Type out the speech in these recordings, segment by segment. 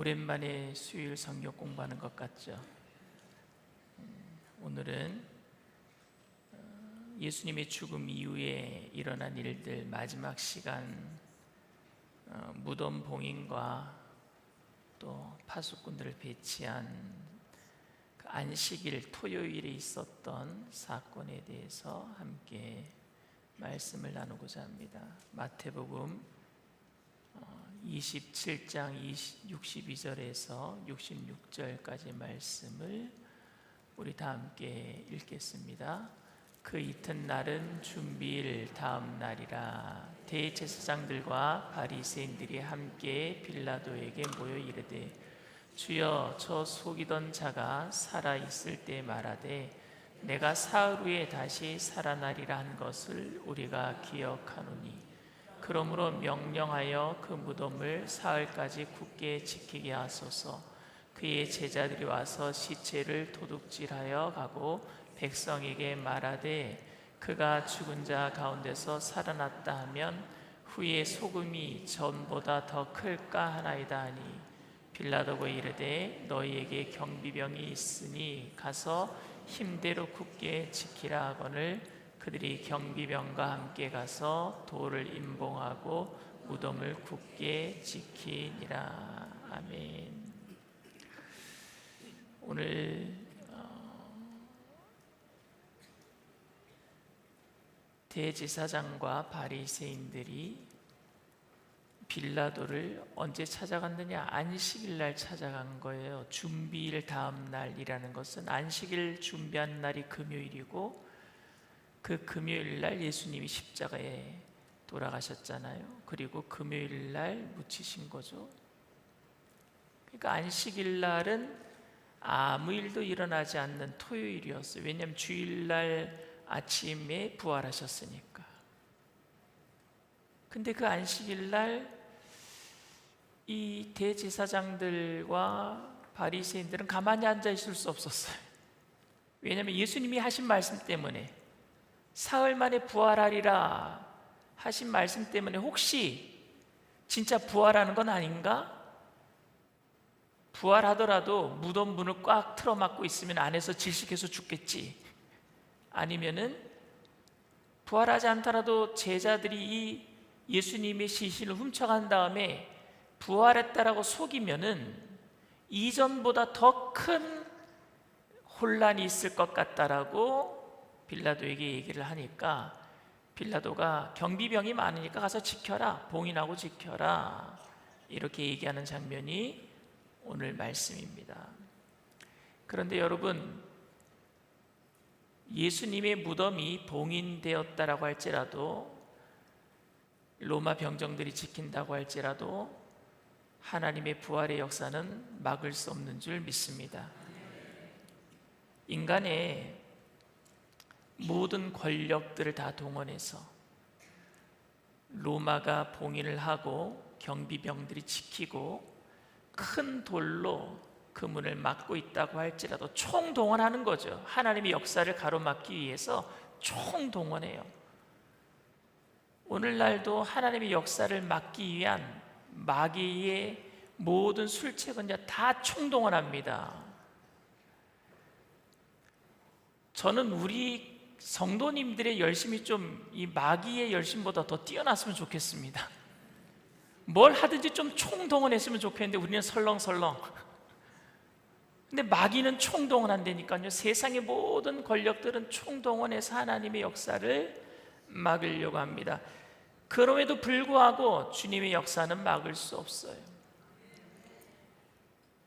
오랜만에 수요일 성경 공부하는 것 같죠? 오늘은 예수님의 죽음 이후에 일어난 일들, 마지막 시간, 무덤 봉인과 또 파수꾼들을 배치한 그 안식일 토요일에 있었던 사건에 대해서 함께 말씀을 나누고자 합니다. 마태복음 27장 62절에서 66절까지 말씀을 우리 다 함께 읽겠습니다. 그 이튿날은 준비일 다음 날이라. 대제사장들과 바리새인들이 함께 빌라도에게 모여 이르되, 주여, 저 속이던 자가 살아있을 때 말하되 내가 사흘 후에 다시 살아나리라 한 것을 우리가 기억하노니, 그러므로 명령하여 그 무덤을 사흘까지 굳게 지키게 하소서. 그의 제자들이 와서 시체를 도둑질하여 가고 백성에게 말하되, 그가 죽은 자 가운데서 살아났다 하면 후에 소금이 전보다 더 클까 하나이다 하니, 빌라도가 이르되 너희에게 경비병이 있으니 가서 힘대로 굳게 지키라 하거늘, 그들이 경비병과 함께 가서 돌을 임봉하고 무덤을 굳게 지키니라. 아멘. 오늘 대제사장과 바리새인들이 빌라도를 언제 찾아갔느냐? 안식일 날 찾아간 거예요. 준비일 다음 날이라는 것은 안식일 준비한 날이 금요일이고, 그 금요일 날 예수님이 십자가에 돌아가셨잖아요. 그리고 금요일 날 묻히신 거죠. 그러니까 안식일 날은 아무 일도 일어나지 않는 토요일이었어요. 왜냐하면 주일날 아침에 부활하셨으니까. 근데 그 안식일 날 이 대제사장들과 바리새인들은 가만히 앉아 있을 수 없었어요. 왜냐하면 예수님이 하신 말씀 때문에, 사흘 만에 부활하리라 하신 말씀 때문에 혹시 진짜 부활하는 건 아닌가? 부활하더라도 무덤 문을 꽉 틀어막고 있으면 안에서 질식해서 죽겠지. 아니면은 부활하지 않더라도 제자들이 이 예수님의 시신을 훔쳐간 다음에 부활했다라고 속이면은 이전보다 더 큰 혼란이 있을 것 같다라고 빌라도에게 얘기를 하니까, 빌라도가 경비병이 많으니까 가서 지켜라, 봉인하고 지켜라, 이렇게 얘기하는 장면이 오늘 말씀입니다. 그런데 여러분, 예수님의 무덤이 봉인되었다라고 할지라도, 로마 병정들이 지킨다고 할지라도 하나님의 부활의 역사는 막을 수 없는 줄 믿습니다. 인간의 모든 권력들을 다 동원해서 로마가 봉인을 하고 경비병들이 지키고 큰 돌로 그 문을 막고 있다고 할지라도 총동원하는 거죠. 하나님의 역사를 가로막기 위해서 총동원해요. 오늘날도 하나님의 역사를 막기 위한 마귀의 모든 술책은 다 총동원합니다. 저는 우리 성도님들의 열심이 좀 이 마귀의 열심보다 더 뛰어났으면 좋겠습니다. 뭘 하든지 좀 총동원했으면 좋겠는데 우리는 설렁설렁. 근데 마귀는 총동원한다니까요. 세상의 모든 권력들은 총동원해서 하나님의 역사를 막으려고 합니다. 그럼에도 불구하고 주님의 역사는 막을 수 없어요.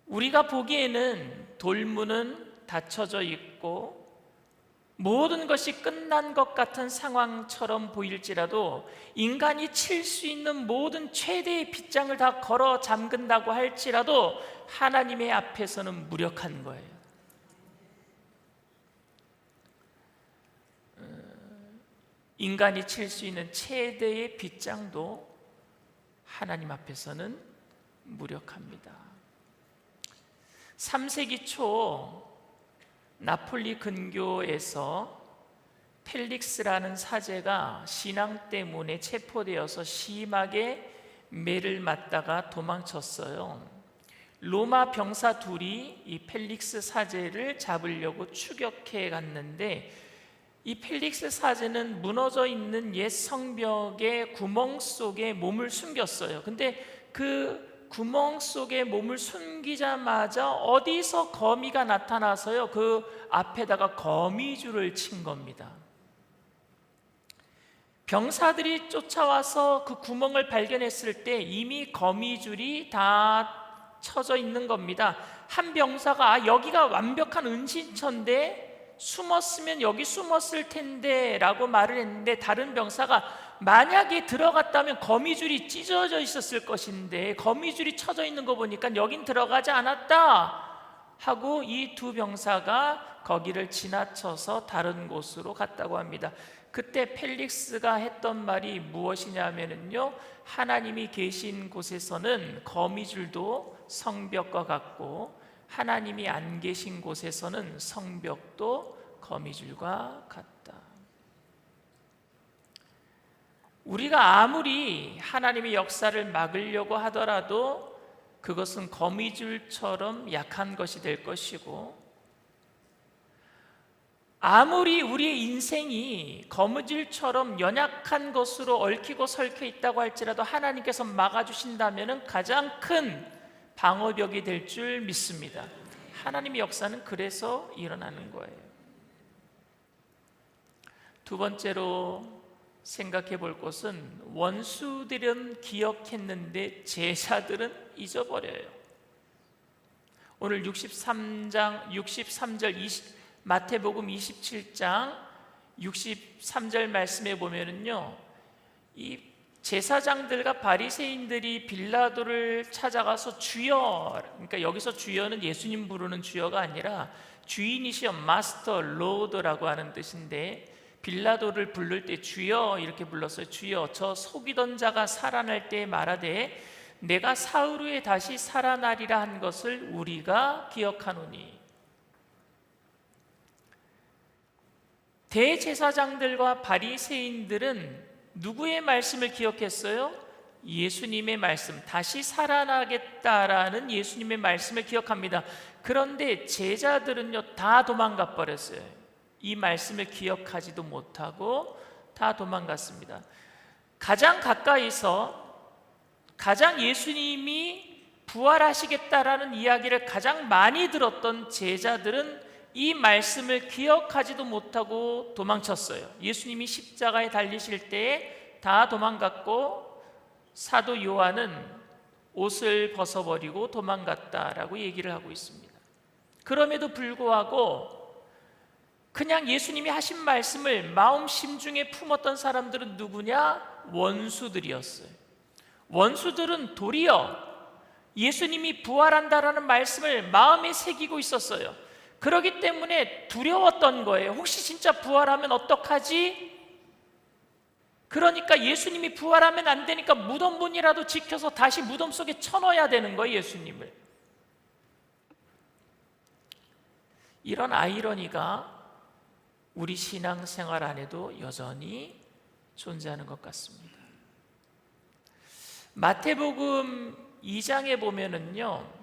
우리가 보기에는 돌문은 닫혀져 있고 모든 것이 끝난 것 같은 상황처럼 보일지라도, 인간이 칠 수 있는 모든 최대의 빗장을 다 걸어 잠근다고 할지라도 하나님의 앞에서는 무력한 거예요. 인간이 칠 수 있는 최대의 빗장도 하나님 앞에서는 무력합니다. 3세기 초 나폴리 근교에서 펠릭스라는 사제가 신앙 때문에 체포되어서 심하게 매를 맞다가 도망쳤어요. 로마 병사 둘이 이 펠릭스 사제를 잡으려고 추격해 갔는데, 이 펠릭스 사제는 무너져 있는 옛 성벽의 구멍 속에 몸을 숨겼어요. 근데 그 구멍 속에 몸을 숨기자마자 어디서 거미가 나타나서요, 그 앞에다가 거미줄을 친 겁니다. 병사들이 쫓아와서 그 구멍을 발견했을 때 이미 거미줄이 다 쳐져 있는 겁니다. 한 병사가 여기가 완벽한 은신처인데 숨었으면 여기 숨었을 텐데 라고 말을 했는데, 다른 병사가 만약에 들어갔다면 거미줄이 찢어져 있었을 것인데 거미줄이 쳐져 있는 거 보니까 여긴 들어가지 않았다 하고 이 두 병사가 거기를 지나쳐서 다른 곳으로 갔다고 합니다. 그때 펠릭스가 했던 말이 무엇이냐면요, 하나님이 계신 곳에서는 거미줄도 성벽과 같고 하나님이 안 계신 곳에서는 성벽도 거미줄과 같다. 우리가 아무리 하나님의 역사를 막으려고 하더라도 그것은 거미줄처럼 약한 것이 될 것이고, 아무리 우리의 인생이 거미줄처럼 연약한 것으로 얽히고 설켜 있다고 할지라도 하나님께서 막아주신다면 가장 큰 방어벽이 될 줄 믿습니다. 하나님의 역사는 그래서 일어나는 거예요. 두 번째로 생각해 볼 것은, 원수들은 기억했는데 제자들은 잊어버려요. 오늘 63절 마태복음 27장 63절 말씀에 보면은요, 이 제사장들과 바리새인들이 빌라도를 찾아가서 주여, 그러니까 여기서 주여는 예수님 부르는 주여가 아니라 주인이시여, 마스터, 로드라고 하는 뜻인데, 빌라도를 부를 때 주여 이렇게 불렀어요. 주여, 저 속이던 자가 살아날 때 말하되 내가 사흘 후에 다시 살아나리라 한 것을 우리가 기억하노니. 대제사장들과 바리새인들은 누구의 말씀을 기억했어요? 예수님의 말씀, 다시 살아나겠다라는 예수님의 말씀을 기억합니다. 그런데 제자들은요, 다 도망가 버렸어요. 이 말씀을 기억하지도 못하고 다 도망갔습니다. 가장 가까이서 가장 예수님이 부활하시겠다라는 이야기를 가장 많이 들었던 제자들은 이 말씀을 기억하지도 못하고 도망쳤어요. 예수님이 십자가에 달리실 때에 다 도망갔고, 사도 요한은 옷을 벗어버리고 도망갔다라고 얘기를 하고 있습니다. 그럼에도 불구하고 그냥 예수님이 하신 말씀을 마음 심중에 품었던 사람들은 누구냐? 원수들이었어요. 원수들은 도리어 예수님이 부활한다라는 말씀을 마음에 새기고 있었어요. 그렇기 때문에 두려웠던 거예요. 혹시 진짜 부활하면 어떡하지? 그러니까 예수님이 부활하면 안 되니까 무덤 문이라도 지켜서 다시 무덤 속에 쳐넣어야 되는 거예요, 예수님을. 이런 아이러니가 우리 신앙생활 안에도 여전히 존재하는 것 같습니다. 마태복음 2장에 보면은요,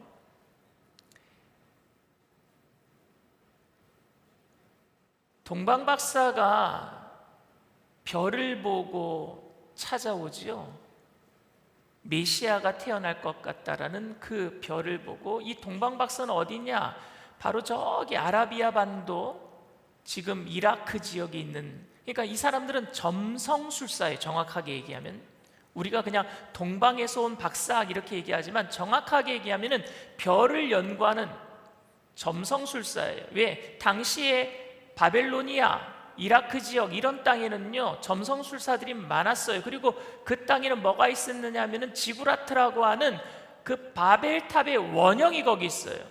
동방박사가 별을 보고 찾아오지요. 메시아가 태어날 것 같다라는 그 별을 보고, 이 동방박사는 어디냐? 바로 저기 아라비아 반도, 지금 이라크 지역에 있는, 그러니까 이 사람들은 점성술사예요. 정확하게 얘기하면 우리가 그냥 동방에서 온 박사 이렇게 얘기하지만 정확하게 얘기하면은 별을 연구하는 점성술사예요. 왜? 당시에 바벨로니아, 이라크 지역 이런 땅에는요, 점성술사들이 많았어요. 그리고 그 땅에는 뭐가 있었느냐 하면은 지구라트라고 하는 그 바벨탑의 원형이 거기 있어요.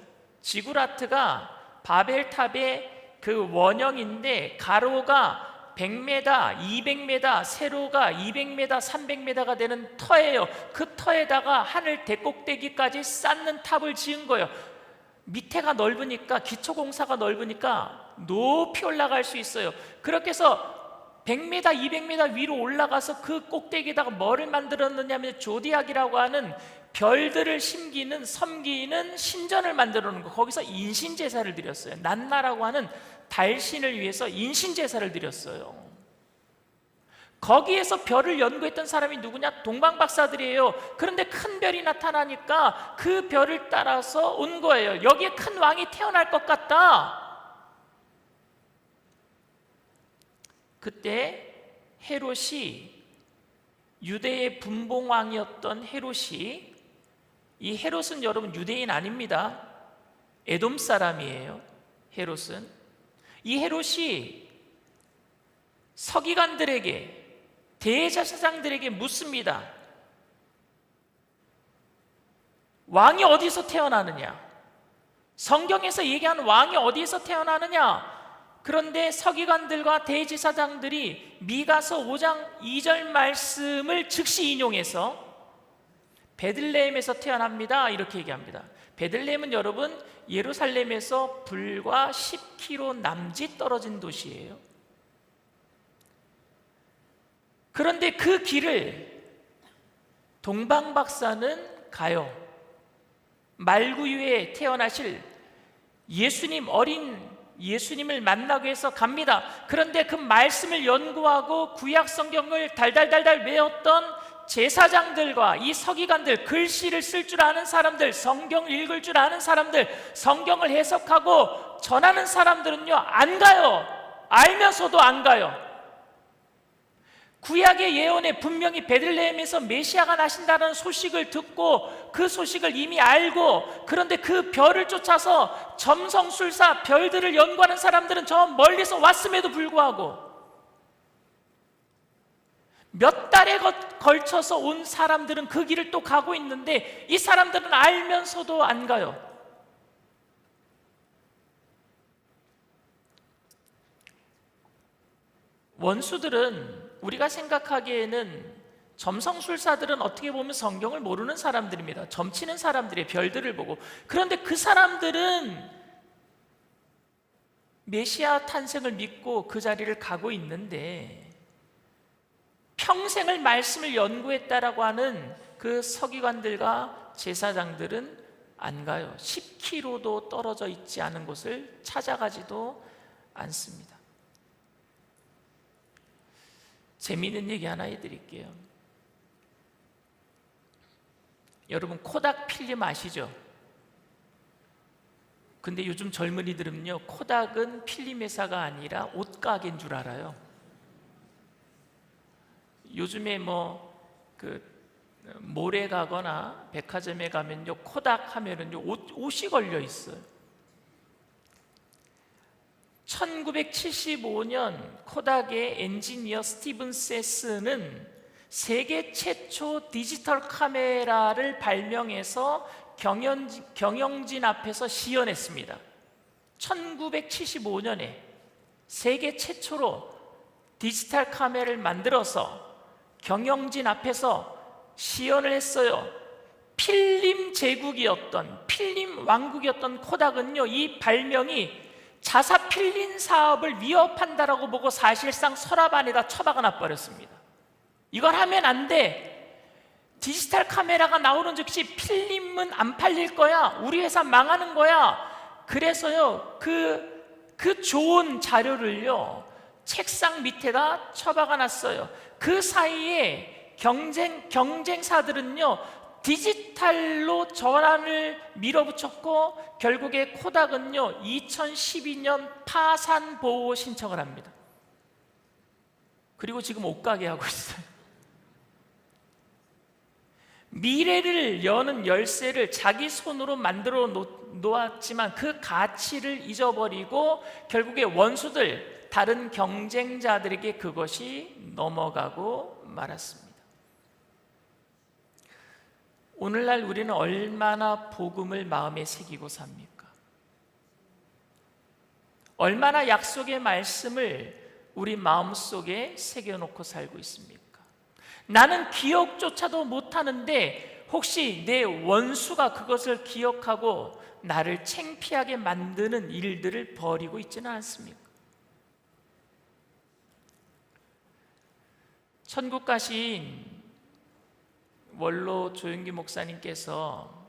지구라트가 바벨탑의 그 원형인데, 가로가 100m, 200m, 세로가 200m, 300m가 되는 터예요. 그 터에다가 하늘 대꼭대기까지 쌓는 탑을 지은 거예요. 밑에가 넓으니까, 기초공사가 넓으니까 높이 올라갈 수 있어요. 그렇게 해서 100m, 200m 위로 올라가서 그 꼭대기에다가 뭐를 만들었느냐면 조디악이라고 하는 별들을 섬기는 신전을 만들어 놓은 거. 거기서 인신제사를 드렸어요. 난나라고 하는 달신을 위해서 인신제사를 드렸어요. 거기에서 별을 연구했던 사람이 누구냐? 동방박사들이에요. 그런데 큰 별이 나타나니까 그 별을 따라서 온 거예요. 여기에 큰 왕이 태어날 것 같다. 그때 헤롯이, 유대의 분봉왕이었던 헤롯이, 이 헤롯은 여러분 유대인 아닙니다. 에돔 사람이에요. 헤롯은. 이 헤롯이 서기관들에게, 대제사장들에게 묻습니다. 왕이 어디서 태어나느냐? 성경에서 얘기하는 왕이 어디에서 태어나느냐? 그런데 서기관들과 대제사장들이 미가서 5장 2절 말씀을 즉시 인용해서 베들레헴에서 태어납니다, 이렇게 얘기합니다. 베들레헴은 여러분 예루살렘에서 불과 10km 남짓 떨어진 도시예요. 그런데 그 길을 동방박사는 가요. 말구유에 태어나실 어린 예수님을 만나기 위해서 갑니다. 그런데 그 말씀을 연구하고 구약 성경을 달달달달 외웠던 제사장들과 이 서기관들, 글씨를 쓸 줄 아는 사람들, 성경을 읽을 줄 아는 사람들, 성경을 해석하고 전하는 사람들은요, 안 가요. 알면서도 안 가요. 구약의 예언에 분명히 베들레헴에서 메시아가 나신다는 소식을 듣고 그 소식을 이미 알고, 그런데 그 별을 쫓아서 점성술사 별들을 연구하는 사람들은 저 멀리서 왔음에도 불구하고 몇 달에 걸쳐서 온 사람들은 그 길을 또 가고 있는데 이 사람들은 알면서도 안 가요. 원수들은, 우리가 생각하기에는 점성술사들은 어떻게 보면 성경을 모르는 사람들입니다. 점치는 사람들의 별들을 보고. 그런데 그 사람들은 메시아 탄생을 믿고 그 자리를 가고 있는데 평생을 말씀을 연구했다라고 하는 그 서기관들과 제사장들은 안 가요. 10km도 떨어져 있지 않은 곳을 찾아가지도 않습니다. 재미있는 얘기 하나 해드릴게요. 여러분 코닥 필름 아시죠? 근데 요즘 젊은이들은요, 코닥은 필름 회사가 아니라 옷가게인 줄 알아요. 요즘에 몰에 가거나 백화점에 가면요, 코닥 하면은요, 옷이 걸려 있어요. 1975년 코닥의 엔지니어 스티븐 세스는 세계 최초 디지털 카메라를 발명해서 경영진 앞에서 시연했습니다. 1975년에 세계 최초로 디지털 카메라를 만들어서 경영진 앞에서 시연을 했어요. 필름 제국이었던, 필름 왕국이었던 코닥은요, 이 발명이 자사 필름 사업을 위협한다라고 보고 사실상 서랍 안에다 처박아 놔버렸습니다. 이걸 하면 안 돼. 디지털 카메라가 나오는 즉시 필름은 안 팔릴 거야. 우리 회사 망하는 거야. 그래서요, 그 좋은 자료를요, 책상 밑에다 처박아 놨어요. 그 사이에 경쟁사들은요, 디지털로 전환을 밀어붙였고 결국에 코닥은요 2012년 파산 보호 신청을 합니다. 그리고 지금 옷가게 하고 있어요. 미래를 여는 열쇠를 자기 손으로 만들어 놓았지만 그 가치를 잊어버리고 결국에 원수들, 다른 경쟁자들에게 그것이 넘어가고 말았습니다. 오늘날 우리는 얼마나 복음을 마음에 새기고 삽니까? 얼마나 약속의 말씀을 우리 마음속에 새겨놓고 살고 있습니까? 나는 기억조차도 못하는데 혹시 내 원수가 그것을 기억하고 나를 창피하게 만드는 일들을 벌이고 있지는 않습니까? 천국 가신 원로 조윤기 목사님께서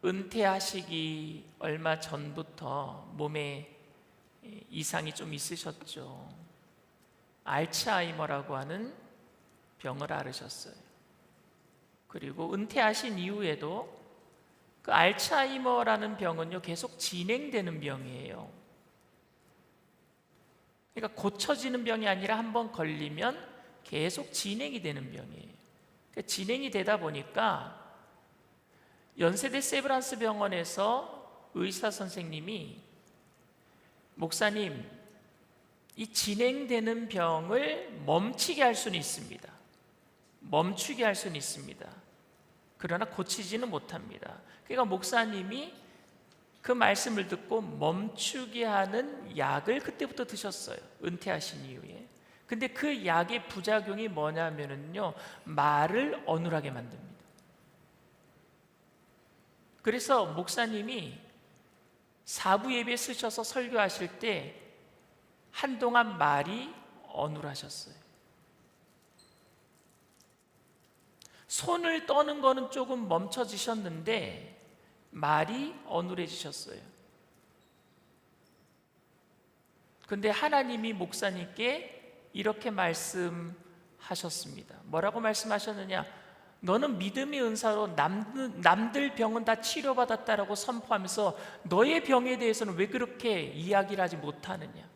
은퇴하시기 얼마 전부터 몸에 이상이 좀 있으셨죠. 알츠하이머라고 하는 병을 앓으셨어요. 그리고 은퇴하신 이후에도 그 알츠하이머라는 병은요, 계속 진행되는 병이에요. 그러니까 고쳐지는 병이 아니라 한번 걸리면 계속 진행이 되는 병이에요. 그러니까 진행이 되다 보니까 연세대 세브란스 병원에서 의사 선생님이, 목사님, 이 진행되는 병을 멈추게 할 수는 있습니다. 멈추게 할 수는 있습니다. 그러나 고치지는 못합니다. 그러니까 목사님이 그 말씀을 듣고 멈추게 하는 약을 그때부터 드셨어요. 은퇴하신 이후에. 근데 그 약의 부작용이 뭐냐면요, 말을 어눌하게 만듭니다. 그래서 목사님이 사부 예배 쓰셔서 설교하실 때 한동안 말이 어눌하셨어요. 손을 떠는 거는 조금 멈춰지셨는데 말이 어눌해지셨어요. 근데 하나님이 목사님께 이렇게 말씀하셨습니다. 뭐라고 말씀하셨느냐? 너는 믿음의 은사로 남들 병은 다 치료받았다라고 선포하면서 너의 병에 대해서는 왜 그렇게 이야기를 하지 못하느냐?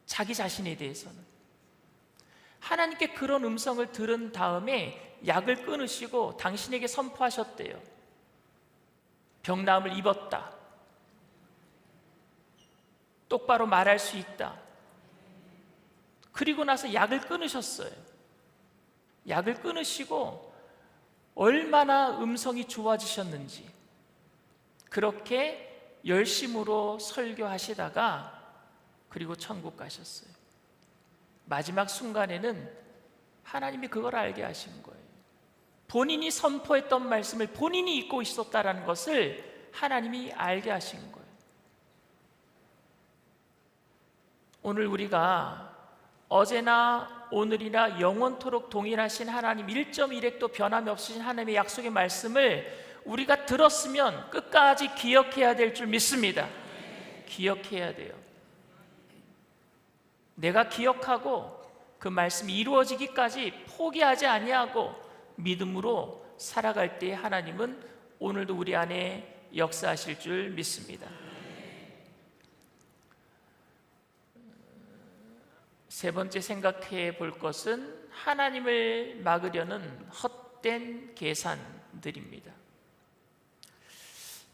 자기 자신에 대해서는. 하나님께 그런 음성을 들은 다음에 약을 끊으시고 당신에게 선포하셨대요. 병나음을 입었다. 똑바로 말할 수 있다. 그리고 나서 약을 끊으셨어요. 약을 끊으시고 얼마나 음성이 좋아지셨는지, 그렇게 열심으로 설교하시다가 그리고 천국 가셨어요. 마지막 순간에는 하나님이 그걸 알게 하신 거예요. 본인이 선포했던 말씀을 본인이 잊고 있었다는 것을 하나님이 알게 하신 거예요. 오늘 우리가 어제나 오늘이나 영원토록 동일하신 하나님, 1.1핵도 변함이 없으신 하나님의 약속의 말씀을 우리가 들었으면 끝까지 기억해야 될 줄 믿습니다. 기억해야 돼요. 내가 기억하고 그 말씀이 이루어지기까지 포기하지 아니하고 믿음으로 살아갈 때 하나님은 오늘도 우리 안에 역사하실 줄 믿습니다. 세 번째 생각해 볼 것은 하나님을 막으려는 헛된 계산들입니다.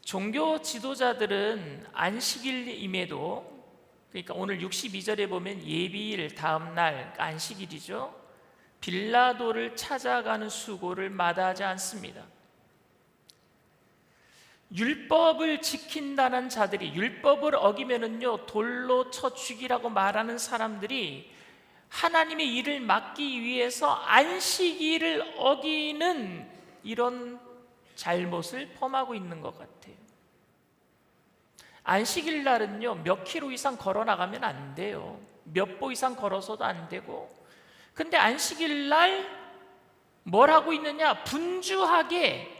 종교 지도자들은 안식일임에도, 그러니까 오늘 62절에 보면 예비일 다음 날 안식일이죠, 빌라도를 찾아가는 수고를 마다하지 않습니다. 율법을 지킨다는 자들이, 율법을 어기면은요 돌로 쳐 죽이라고 말하는 사람들이 하나님의 일을 막기 위해서 안식일을 어기는 이런 잘못을 범하고 있는 것 같아요. 안식일 날은요 몇 킬로 이상 걸어 나가면 안 돼요. 몇 보 이상 걸어서도 안 되고. 근데 안식일 날 뭘 하고 있느냐? 분주하게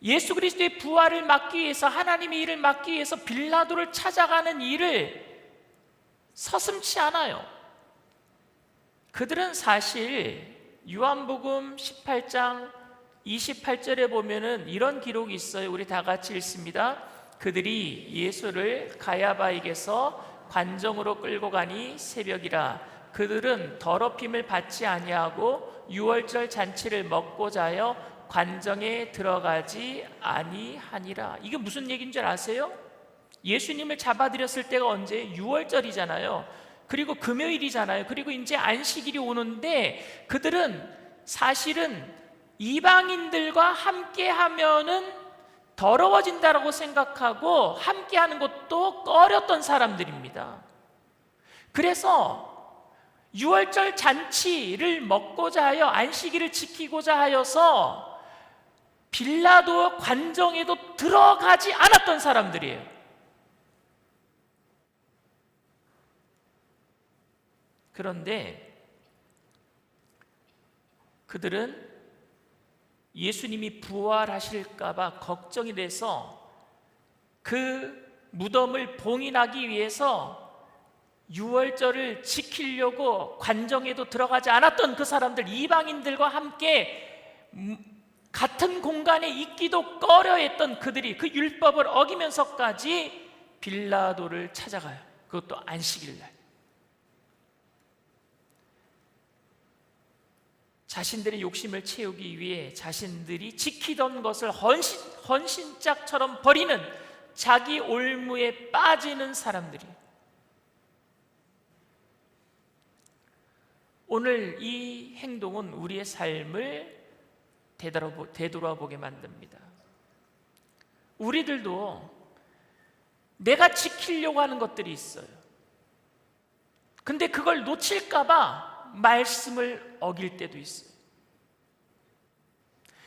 예수 그리스도의 부활을 막기 위해서, 하나님의 일을 막기 위해서 빌라도를 찾아가는 일을 서슴지 않아요. 그들은 사실 요한복음 18장 28절에 보면은 이런 기록이 있어요. 우리 다 같이 읽습니다. 그들이 예수를 가야바에게서 관정으로 끌고 가니 새벽이라. 그들은 더럽힘을 받지 아니하고 유월절 잔치를 먹고자 하여 관정에 들어가지 아니하니라. 이게 무슨 얘기인 줄 아세요? 예수님을 잡아들였을 때가 언제? 6월절이잖아요. 그리고 금요일이잖아요. 그리고 이제 안식일이 오는데 그들은 사실은 이방인들과 함께 하면은 더러워진다라고 생각하고 함께 하는 것도 꺼렸던 사람들입니다. 그래서 6월절 잔치를 먹고자 하여 안식일을 지키고자 하여서 빌라도 관정에도 들어가지 않았던 사람들이에요. 그런데 그들은 예수님이 부활하실까 봐 걱정이 돼서 그 무덤을 봉인하기 위해서 유월절을 지키려고 관정에도 들어가지 않았던 그 사람들, 이방인들과 함께 같은 공간에 있기도 꺼려했던 그들이 그 율법을 어기면서까지 빌라도를 찾아가요. 그것도 안식일날. 자신들의 욕심을 채우기 위해 자신들이 지키던 것을 헌신짝처럼 버리는, 자기 올무에 빠지는 사람들이 오늘 이 행동은 우리의 삶을 되돌아보게 만듭니다. 우리들도 내가 지키려고 하는 것들이 있어요. 근데 그걸 놓칠까 봐 말씀을 어길 때도 있어요.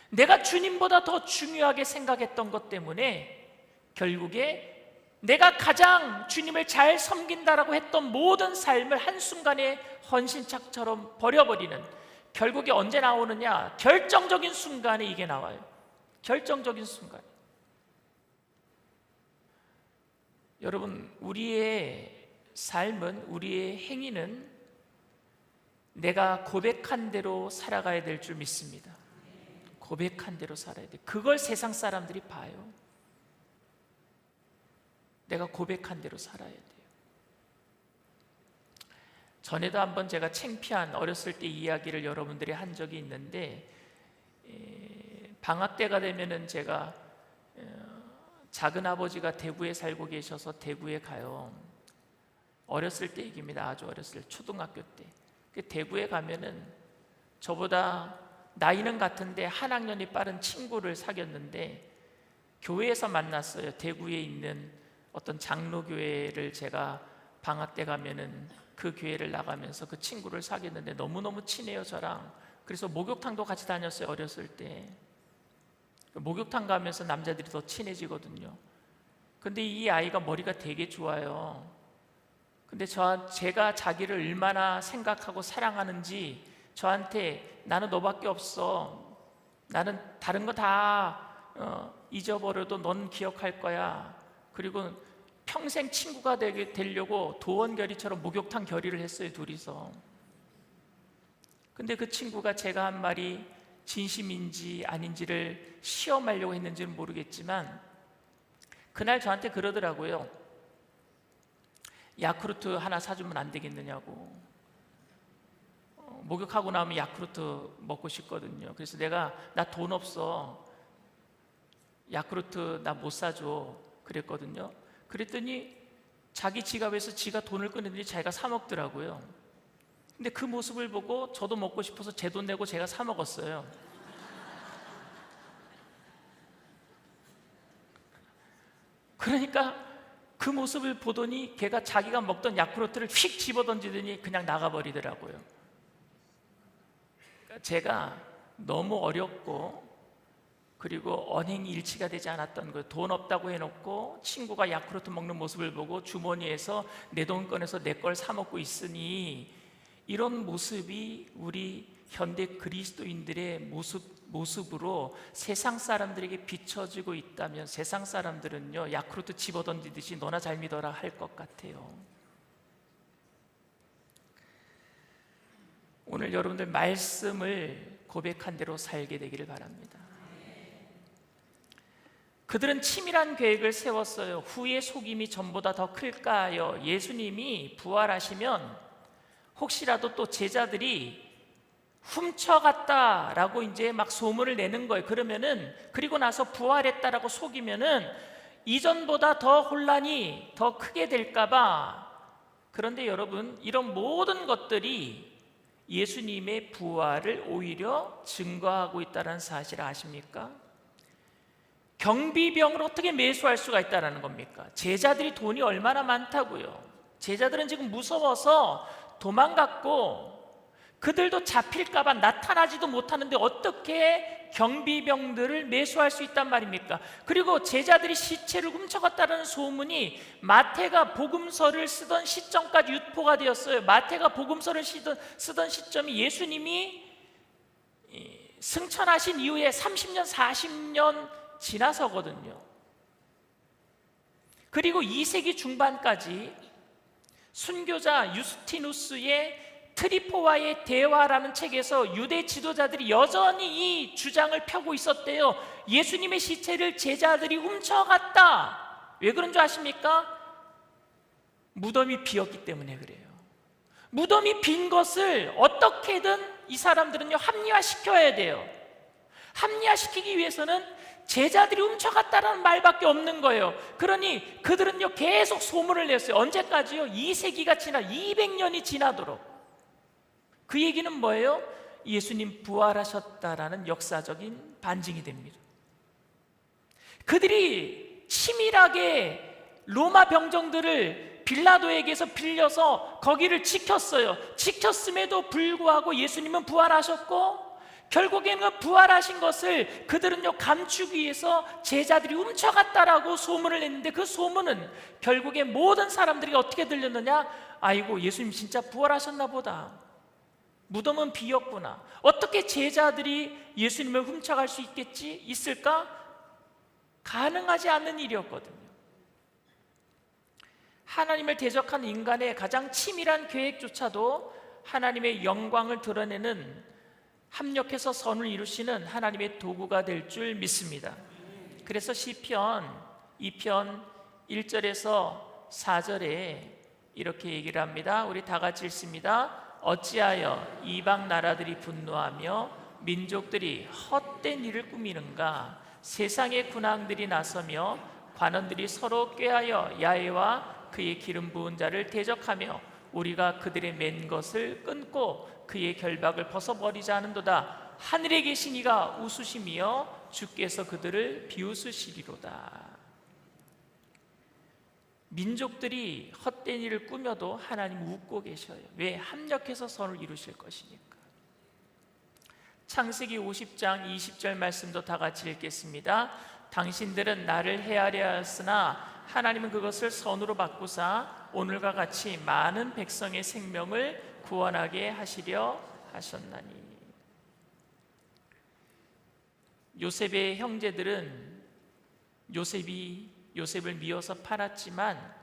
내가 주님보다 더 중요하게 생각했던 것 때문에 결국에 내가 가장 주님을 잘 섬긴다라고 했던 모든 삶을 한순간에 헌신짝처럼 버려버리는, 결국에 언제 나오느냐? 결정적인 순간에 이게 나와요. 결정적인 순간. 여러분, 우리의 삶은, 우리의 행위는 내가 고백한 대로 살아가야 될 줄 믿습니다. 고백한 대로 살아야 돼. 그걸 세상 사람들이 봐요. 내가 고백한 대로 살아야 돼요. 전에도 한번 제가 창피한 어렸을 때 이야기를 여러분들이 한 적이 있는데, 방학 때가 되면은 제가 작은 아버지가 대구에 살고 계셔서 대구에 가요. 어렸을 때 얘기입니다. 아주 어렸을 때, 초등학교 때. 대구에 가면은 저보다 나이는 같은데 한 학년이 빠른 친구를 사귀었는데, 교회에서 만났어요. 대구에 있는 어떤 장로교회를 제가 방학 때 가면은 그 교회를 나가면서 그 친구를 사귀었는데 너무너무 친해요, 저랑. 그래서 목욕탕도 같이 다녔어요, 어렸을 때. 목욕탕 가면서 남자들이 더 친해지거든요. 근데 이 아이가 머리가 되게 좋아요. 근데 제가 자기를 얼마나 생각하고 사랑하는지 저한테, 나는 너밖에 없어, 나는 다른 거 다 잊어버려도 넌 기억할 거야, 그리고 평생 친구가 되려고 도원결의처럼 목욕탕 결의를 했어요, 둘이서. 근데 그 친구가 제가 한 말이 진심인지 아닌지를 시험하려고 했는지는 모르겠지만 그날 저한테 그러더라고요. 야쿠르트 하나 사주면 안 되겠느냐고. 목욕하고 나면 야쿠르트 먹고 싶거든요. 그래서 나 돈 없어, 야쿠르트 나 못 사줘 그랬거든요. 그랬더니 자기 지갑에서 지가 돈을 꺼내더니 자기가 사 먹더라고요. 근데 그 모습을 보고 저도 먹고 싶어서 제 돈 내고 제가 사 먹었어요. 그러니까 그 모습을 보더니 걔가 자기가 먹던 야쿠르트를 휙 집어던지더니 그냥 나가버리더라고요. 그러니까 제가 너무 어렵고 그리고 언행이 일치가 되지 않았던 거예요. 돈 없다고 해놓고 친구가 야쿠르트 먹는 모습을 보고 주머니에서 내 돈 꺼내서 내 걸 사 먹고 있으니, 이런 모습이 우리 현대 그리스도인들의 모습으로 세상 사람들에게 비춰지고 있다면 세상 사람들은요, 야쿠르트 집어던지듯이 너나 잘 믿어라 할 것 같아요. 오늘 여러분들 말씀을 고백한 대로 살게 되기를 바랍니다. 그들은 치밀한 계획을 세웠어요. 후의 속임이 전보다 더 클까요? 예수님이 부활하시면 혹시라도 또 제자들이 훔쳐갔다라고 이제 막 소문을 내는 거예요. 그리고 나서 부활했다라고 속이면은 이전보다 더 혼란이 더 크게 될까봐. 그런데 여러분, 이런 모든 것들이 예수님의 부활을 오히려 증거하고 있다는 사실을 아십니까? 경비병을 어떻게 매수할 수가 있다는 겁니까? 제자들이 돈이 얼마나 많다고요. 제자들은 지금 무서워서 도망갔고, 그들도 잡힐까봐 나타나지도 못하는데 어떻게 경비병들을 매수할 수 있단 말입니까? 그리고 제자들이 시체를 훔쳐갔다는 소문이 마태가 복음서를 쓰던 시점까지 유포가 되었어요. 마태가 복음서를 쓰던 시점이 예수님이 승천하신 이후에 30년, 40년 지나서거든요. 그리고 2세기 중반까지 순교자 유스티누스의 트리포와의 대화라는 책에서 유대 지도자들이 여전히 이 주장을 펴고 있었대요. 예수님의 시체를 제자들이 훔쳐갔다. 왜 그런 줄 아십니까? 무덤이 비었기 때문에 그래요. 무덤이 빈 것을 어떻게든 이 사람들은요 합리화시켜야 돼요. 합리화시키기 위해서는 제자들이 훔쳐갔다라는 말밖에 없는 거예요. 그러니 그들은요 계속 소문을 냈어요. 언제까지요? 2세기가 지나 200년이 지나도록. 그 얘기는 뭐예요? 예수님 부활하셨다라는 역사적인 반증이 됩니다. 그들이 치밀하게 로마 병정들을 빌라도에게서 빌려서 거기를 지켰어요. 지켰음에도 불구하고 예수님은 부활하셨고, 결국에는 부활하신 것을 그들은요 감추기 위해서 제자들이 훔쳐갔다라고 소문을 냈는데, 그 소문은 결국에 모든 사람들이 어떻게 들렸느냐? 아이고, 예수님 진짜 부활하셨나 보다. 무덤은 비었구나. 어떻게 제자들이 예수님을 훔쳐갈 수 있을까? 가능하지 않는 일이었거든요. 하나님을 대적하는 인간의 가장 치밀한 계획조차도 하나님의 영광을 드러내는, 합력해서 선을 이루시는 하나님의 도구가 될 줄 믿습니다. 그래서 시편 2편 1절에서 4절에 이렇게 얘기를 합니다. 우리 다 같이 읽습니다. 어찌하여 이방 나라들이 분노하며 민족들이 헛된 일을 꾸미는가? 세상의 군왕들이 나서며 관원들이 서로 꾀하여 야훼와 그의 기름 부은 자를 대적하며 우리가 그들의 맨 것을 끊고 그의 결박을 벗어버리자 하는도다. 하늘에 계신 이가 웃으시며 주께서 그들을 비웃으시리로다. 민족들이 헛된 일을 꾸며도 하나님 웃고 계셔요. 왜? 합력해서 선을 이루실 것이니까. 창세기 50장 20절 말씀도 다 같이 읽겠습니다. 당신들은 나를 헤아려 하였으나 하나님은 그것을 선으로 바꾸사 오늘과 같이 많은 백성의 생명을 구원하게 하시려 하셨나니. 요셉의 형제들은 요셉을 미워서 팔았지만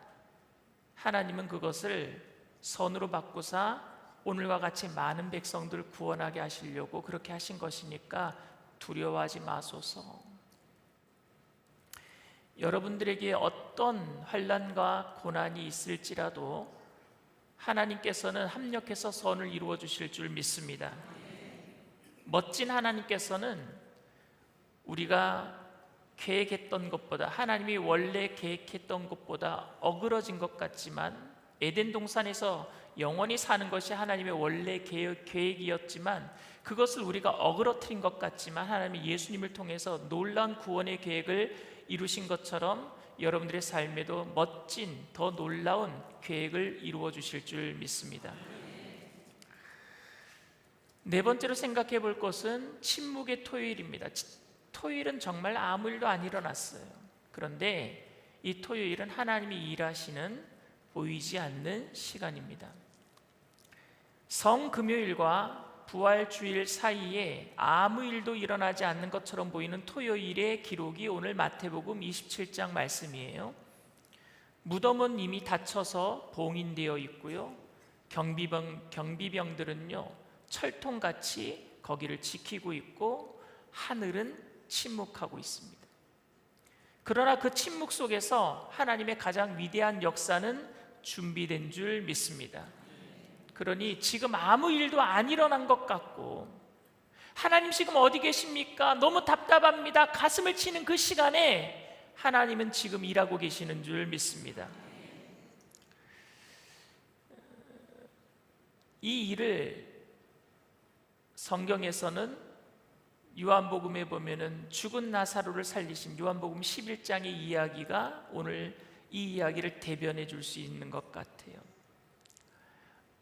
하나님은 그것을 선으로 바꾸사 오늘과 같이 많은 백성들을 구원하게 하시려고 그렇게 하신 것이니까 두려워하지 마소서. 여러분들에게 어떤 환난과 고난이 있을지라도 하나님께서는 합력해서 선을 이루어 주실 줄 믿습니다. 멋진 하나님께서는 우리가 계획했던 것보다, 하나님이 원래 계획했던 것보다 어그러진 것 같지만, 에덴 동산에서 영원히 사는 것이 하나님의 원래 계획이었지만 그것을 우리가 어그러뜨린 것 같지만 하나님이 예수님을 통해서 놀라운 구원의 계획을 이루신 것처럼 여러분들의 삶에도 멋진, 더 놀라운 계획을 이루어 주실 줄 믿습니다. 네 번째로 생각해 볼 것은 침묵의 토요일입니다. 토요일은 정말 아무 일도 안 일어났어요. 그런데 이 토요일은 하나님이 일하시는, 보이지 않는 시간입니다. 성금요일과 부활주일 사이에 아무 일도 일어나지 않는 것처럼 보이는 토요일의 기록이 오늘 마태복음 27장 말씀이에요. 무덤은 이미 닫혀서 봉인되어 있고요, 경비병들은요 철통같이 거기를 지키고 있고 하늘은 침묵하고 있습니다. 그러나 그 침묵 속에서 하나님의 가장 위대한 역사는 준비된 줄 믿습니다. 그러니 지금 아무 일도 안 일어난 것 같고, 하나님 지금 어디 계십니까? 너무 답답합니다. 가슴을 치는 그 시간에 하나님은 지금 일하고 계시는 줄 믿습니다. 이 일을 성경에서는 요한복음에 보면은 죽은 나사로를 살리신 요한복음 11장의 이야기가 오늘 이 이야기를 대변해 줄 수 있는 것 같아요.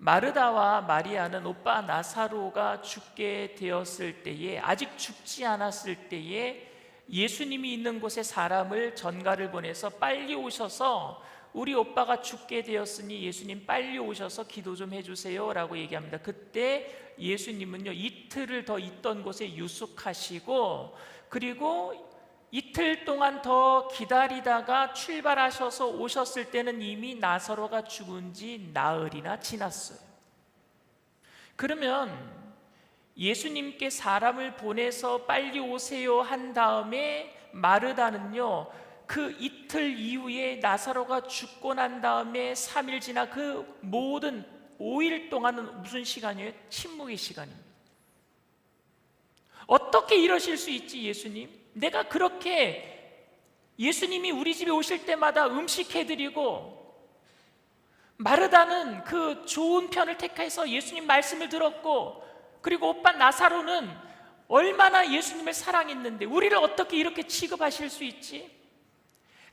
마르다와 마리아는 오빠 나사로가 죽게 되었을 때에, 아직 죽지 않았을 때에 예수님이 있는 곳에 사람을 전가를 보내서 빨리 오셔서 우리 오빠가 죽게 되었으니 예수님 빨리 오셔서 기도 좀 해주세요 라고 얘기합니다. 그때 예수님은요, 이틀을 더 있던 곳에 유숙하시고, 그리고 이틀 동안 더 기다리다가 출발하셔서 오셨을 때는 이미 나사로가 죽은 지 나흘이나 지났어요. 그러면 예수님께 사람을 보내서 빨리 오세요 한 다음에 마르다는요, 그 이틀 이후에 나사로가 죽고 난 다음에 3일 지나 그 모든 5일 동안은 무슨 시간이에요? 침묵의 시간입니다. 어떻게 이러실 수 있지 예수님? 내가 그렇게 예수님이 우리 집에 오실 때마다 음식 해드리고, 마르다는 그 좋은 편을 택해서 예수님 말씀을 들었고, 그리고 오빠 나사로는 얼마나 예수님을 사랑했는데 우리를 어떻게 이렇게 취급하실 수 있지?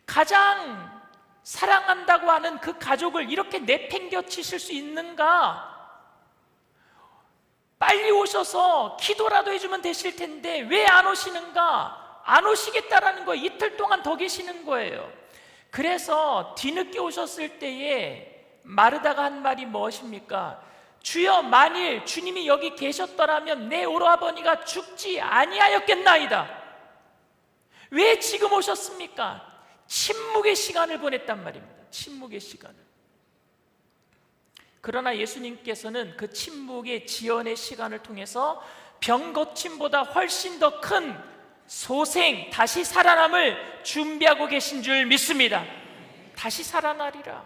가장 사랑한다고 하는 그 가족을 이렇게 내팽겨치실 수 있는가? 빨리 오셔서 기도라도 해주면 되실 텐데 왜 안 오시는가? 안 오시겠다라는 거예요. 이틀 동안 더 계시는 거예요. 그래서 뒤늦게 오셨을 때에 마르다가 한 말이 무엇입니까? 주여, 만일 주님이 여기 계셨더라면 내 오라버니가 죽지 아니하였겠나이다. 왜 지금 오셨습니까? 침묵의 시간을 보냈단 말입니다. 침묵의 시간을. 그러나 예수님께서는 그 침묵의 지연의 시간을 통해서 병 고침보다 훨씬 더 큰 소생, 다시 살아남을 준비하고 계신 줄 믿습니다. 다시 살아나리라.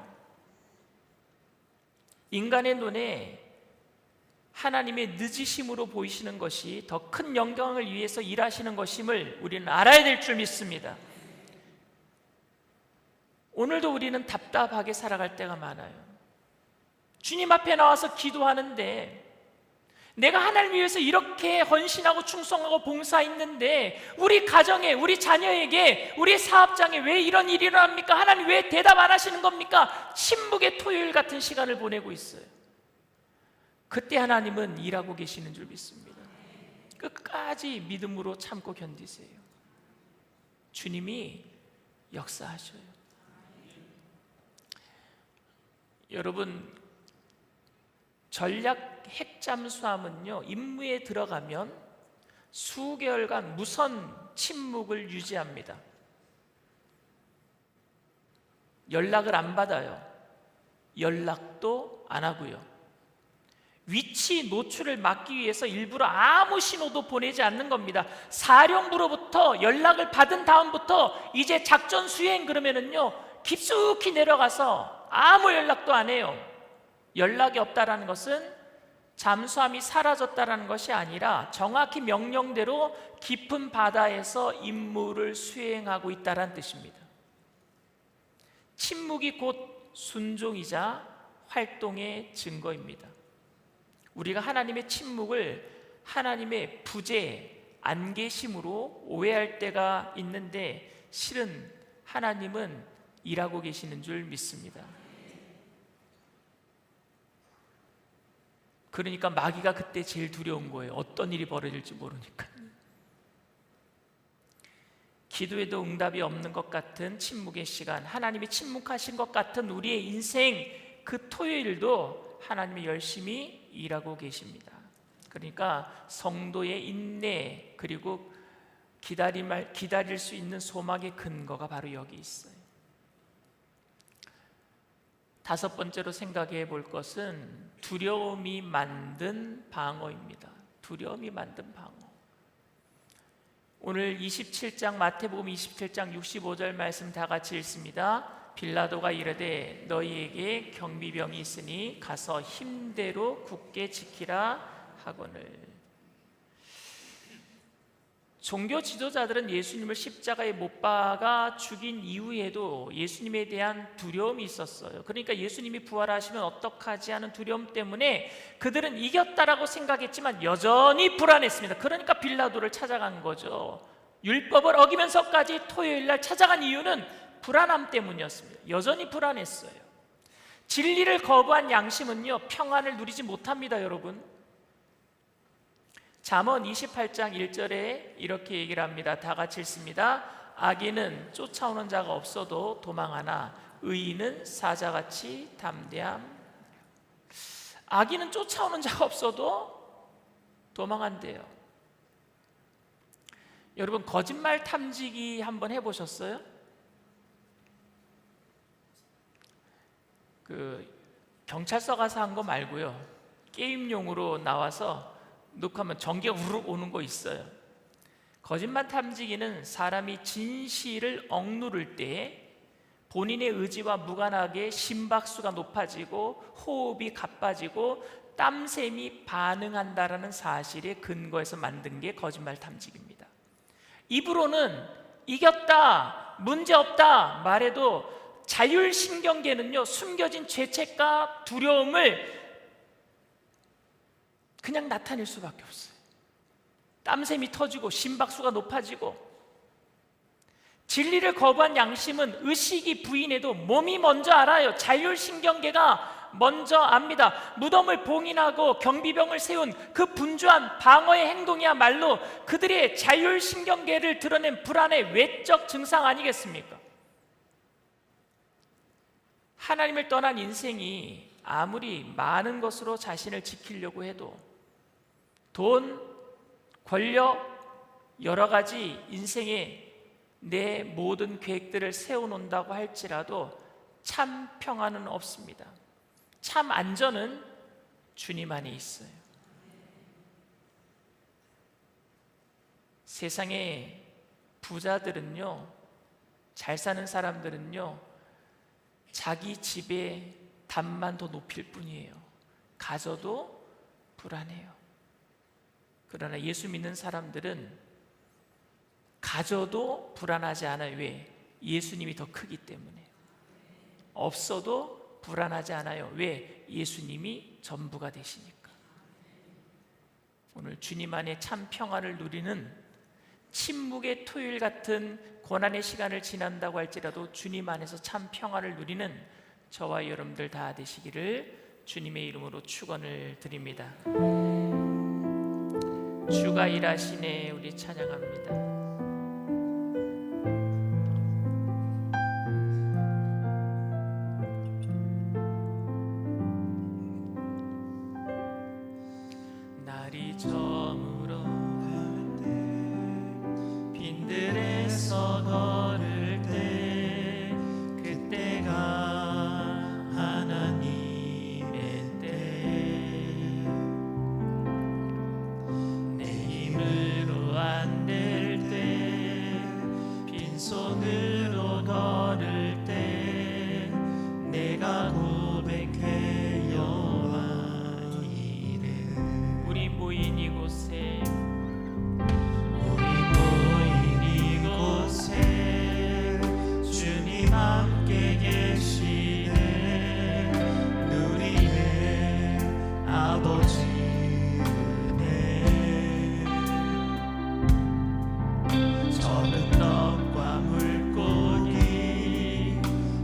인간의 눈에 하나님의 늦으심으로 보이시는 것이 더 큰 영광을 위해서 일하시는 것임을 우리는 알아야 될 줄 믿습니다. 오늘도 우리는 답답하게 살아갈 때가 많아요. 주님 앞에 나와서 기도하는데, 내가 하나님 위해서 이렇게 헌신하고 충성하고 봉사했는데 우리 가정에, 우리 자녀에게, 우리 사업장에 왜 이런 일이 일어납니까? 하나님 왜 대답 안 하시는 겁니까? 침묵의 토요일 같은 시간을 보내고 있어요. 그때 하나님은 일하고 계시는 줄 믿습니다. 끝까지 믿음으로 참고 견디세요. 주님이 역사하셔요. 여러분, 전략 핵잠수함은요, 임무에 들어가면 수개월간 무선 침묵을 유지합니다. 연락을 안 받아요. 연락도 안 하고요. 위치 노출을 막기 위해서 일부러 아무 신호도 보내지 않는 겁니다. 사령부로부터 연락을 받은 다음부터 이제 작전 수행 그러면은요, 깊숙이 내려가서 아무 연락도 안 해요. 연락이 없다라는 것은 잠수함이 사라졌다라는 것이 아니라 정확히 명령대로 깊은 바다에서 임무를 수행하고 있다는 뜻입니다. 침묵이 곧 순종이자 활동의 증거입니다. 우리가 하나님의 침묵을 하나님의 부재, 안 계심으로 오해할 때가 있는데, 실은 하나님은 일하고 계시는 줄 믿습니다. 그러니까 마귀가 그때 제일 두려운 거예요. 어떤 일이 벌어질지 모르니까. 기도에도 응답이 없는 것 같은 침묵의 시간, 하나님이 침묵하신 것 같은 우리의 인생, 그 토요일도 하나님이 열심히 일하고 계십니다. 그러니까 성도의 인내, 그리고 기다릴 수 있는 소망의 근거가 바로 여기 있어요. 다섯 번째로 생각해 볼 것은 두려움이 만든 방어입니다. 두려움이 만든 방어. 오늘 27장, 마태복음 27장 65절 말씀 다 같이 읽습니다. 빌라도가 이르되 너희에게 경비병이 있으니 가서 힘대로 굳게 지키라 하거늘. 종교 지도자들은 예수님을 십자가에 못 박아 죽인 이후에도 예수님에 대한 두려움이 있었어요. 그러니까 예수님이 부활하시면 어떡하지 하는 두려움 때문에 그들은 이겼다라고 생각했지만 여전히 불안했습니다. 그러니까 빌라도를 찾아간 거죠. 율법을 어기면서까지 토요일 날 찾아간 이유는 불안함 때문이었습니다. 여전히 불안했어요. 진리를 거부한 양심은요, 평안을 누리지 못합니다, 여러분. 잠언 28장 1절에 이렇게 얘기를 합니다. 다 같이 읽습니다. 악인은 쫓아오는 자가 없어도 도망하나 의인은 사자같이 담대함. 악인은 쫓아오는 자가 없어도 도망한대요. 여러분, 거짓말 탐지기 한번 해보셨어요? 경찰서 가서 한 거 말고요, 게임용으로 나와서 녹화하면 전기가 우르르 오는 거 있어요. 거짓말 탐지기는 사람이 진실을 억누를 때 본인의 의지와 무관하게 심박수가 높아지고 호흡이 가빠지고 땀샘이 반응한다라는 사실에 근거해서 만든 게 거짓말 탐지기입니다. 입으로는 이겼다, 문제없다 말해도 자율신경계는요, 숨겨진 죄책과 두려움을 그냥 나타낼 수밖에 없어요. 땀샘이 터지고 심박수가 높아지고. 진리를 거부한 양심은 의식이 부인해도 몸이 먼저 알아요. 자율신경계가 먼저 압니다. 무덤을 봉인하고 경비병을 세운 그 분주한 방어의 행동이야말로 그들의 자율신경계를 드러낸 불안의 외적 증상 아니겠습니까? 하나님을 떠난 인생이 아무리 많은 것으로 자신을 지키려고 해도, 돈, 권력, 여러 가지 인생에 내 모든 계획들을 세워놓는다고 할지라도 참 평안은 없습니다. 참 안전은 주님 안에 있어요. 세상의 부자들은요, 잘 사는 사람들은요, 자기 집의 담만 더 높일 뿐이에요. 가져도 불안해요. 그러나 예수 믿는 사람들은 가져도 불안하지 않아요. 왜? 예수님이 더 크기 때문에. 없어도 불안하지 않아요. 왜? 예수님이 전부가 되시니까. 오늘 주님 안에 참 평안을 누리는 침묵의 토요일 같은 고난의 시간을 지난다고 할지라도 주님 안에서 참 평안을 누리는 저와 여러분들 다 되시기를 주님의 이름으로 축원을 드립니다. 주가 일하시네. 우리 찬양합니다. 날이 저물어 빈들에서 걸을 때 그때가 하나님의 때 내 힘으로 안 될 때 빈손으로 걸을 때 내가 고백해 여호와이래. 우리 모인 이곳에 함께 계시네. 누리네 아버지 은혜. 적은 떡과 물고기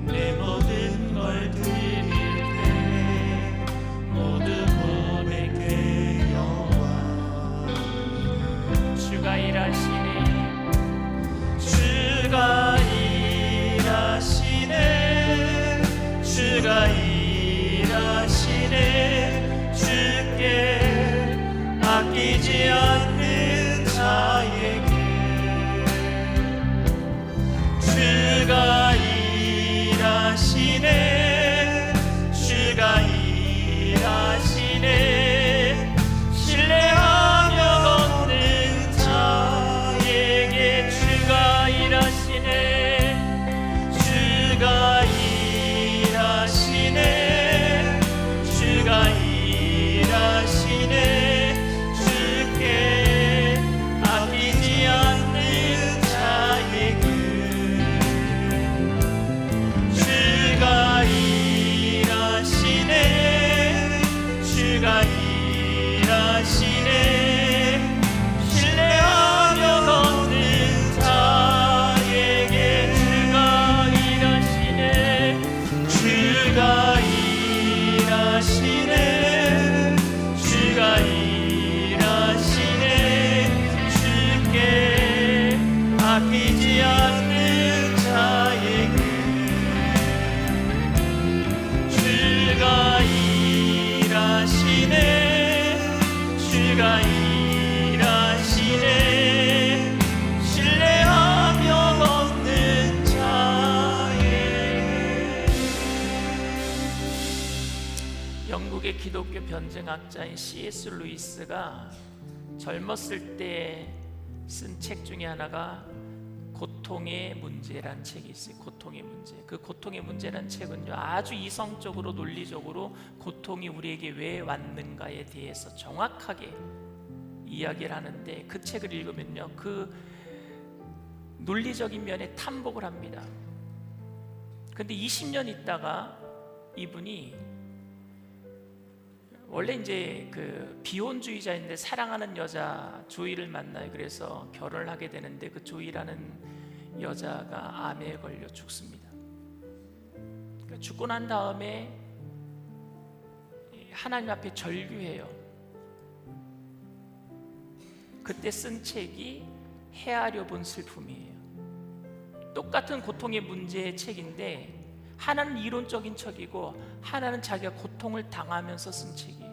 내 모든 걸 드릴 때 모두 고백해 여호와. 주가 일하시네. 주가 주가 일하시네. 주께 아끼지 않는 자에게 주가 일하시네. 주가 일하시네. 신뢰하며 걷는 자에게 주가 일하시네. 주가 일하시네. 주가 일하시네 주가 일하시네 주께 아끼지 않는 자에게 주가 일하시네 주가 일하시네 신뢰하며 먹는 자에게. 영국의 기독교 변증학자인 C.S. 루이스가 젊었을 때 쓴 책 중에 하나가 고통의 문제란 책이 있어요. 고통의 문제. 그 고통의 문제란 책은요, 아주 이성적으로 논리적으로 고통이 우리에게 왜 왔는가에 대해서 정확하게 이야기를 하는데, 그 책을 읽으면요, 그 논리적인 면에 탐복을 합니다. 근데 20년 있다가 이분이, 원래 이제 그 비혼주의자인데 사랑하는 여자 조이를 만나요. 그래서 결혼을 하게 되는데 그 조이라는 여자가 암에 걸려 죽습니다. 그러니까 죽고 난 다음에 하나님 앞에 절규해요. 그때 쓴 책이 헤아려 본 슬픔이에요. 똑같은 고통의 문제의 책인데 하나는 이론적인 책이고 하나는 자기가 고통을 당하면서 쓴 책이에요.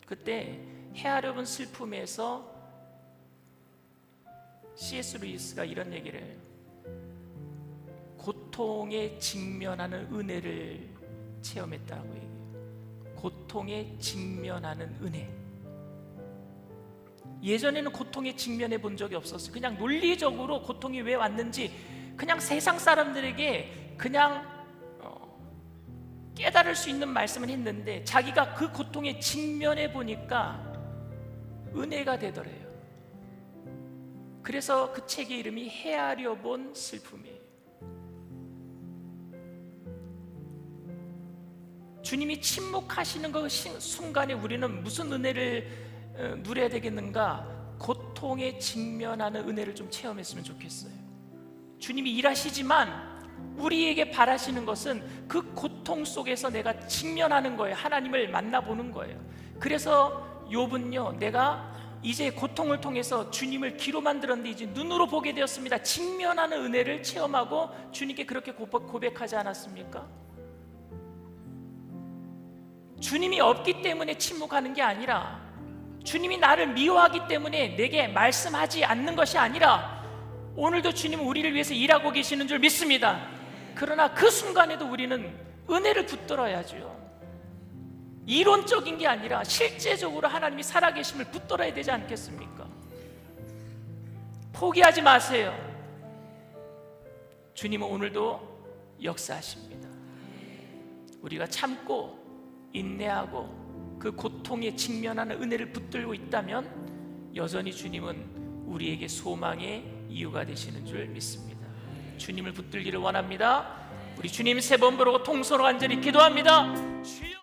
그때 헤아려 본 슬픔에서 C.S. 루이스가 이런 얘기를 해요. 고통에 직면하는 은혜를 체험했다고 얘기해요. 고통에 직면하는 은혜. 예전에는 고통에 직면해 본 적이 없었어요. 그냥 논리적으로 고통이 왜 왔는지 그냥 세상 사람들에게 그냥 깨달을 수 있는 말씀을 했는데, 자기가 그 고통에 직면해 보니까 은혜가 되더래요. 그래서 그 책의 이름이 헤아려 본 슬픔이에요. 주님이 침묵하시는 그 순간에 우리는 무슨 은혜를 누려야 되겠는가? 고통에 직면하는 은혜를 좀 체험했으면 좋겠어요. 주님이 일하시지만 우리에게 바라시는 것은 그 고통 속에서 내가 직면하는 거예요. 하나님을 만나보는 거예요. 그래서 욥은요, 내가 이제 고통을 통해서 주님을 귀로만 들었는데 이제 눈으로 보게 되었습니다. 직면하는 은혜를 체험하고 주님께 그렇게 고백하지 않았습니까? 주님이 없기 때문에 침묵하는 게 아니라, 주님이 나를 미워하기 때문에 내게 말씀하지 않는 것이 아니라, 오늘도 주님은 우리를 위해서 일하고 계시는 줄 믿습니다. 그러나 그 순간에도 우리는 은혜를 붙들어야죠. 이론적인 게 아니라 실제적으로 하나님이 살아계심을 붙들어야 되지 않겠습니까? 포기하지 마세요. 주님은 오늘도 역사하십니다. 우리가 참고 인내하고 그 고통에 직면하는 은혜를 붙들고 있다면 여전히 주님은 우리에게 소망의 이유가 되시는 줄 믿습니다. 주님을 붙들기를 원합니다. 우리 주님 세 번 부르고 통성으로 간절히 기도합니다.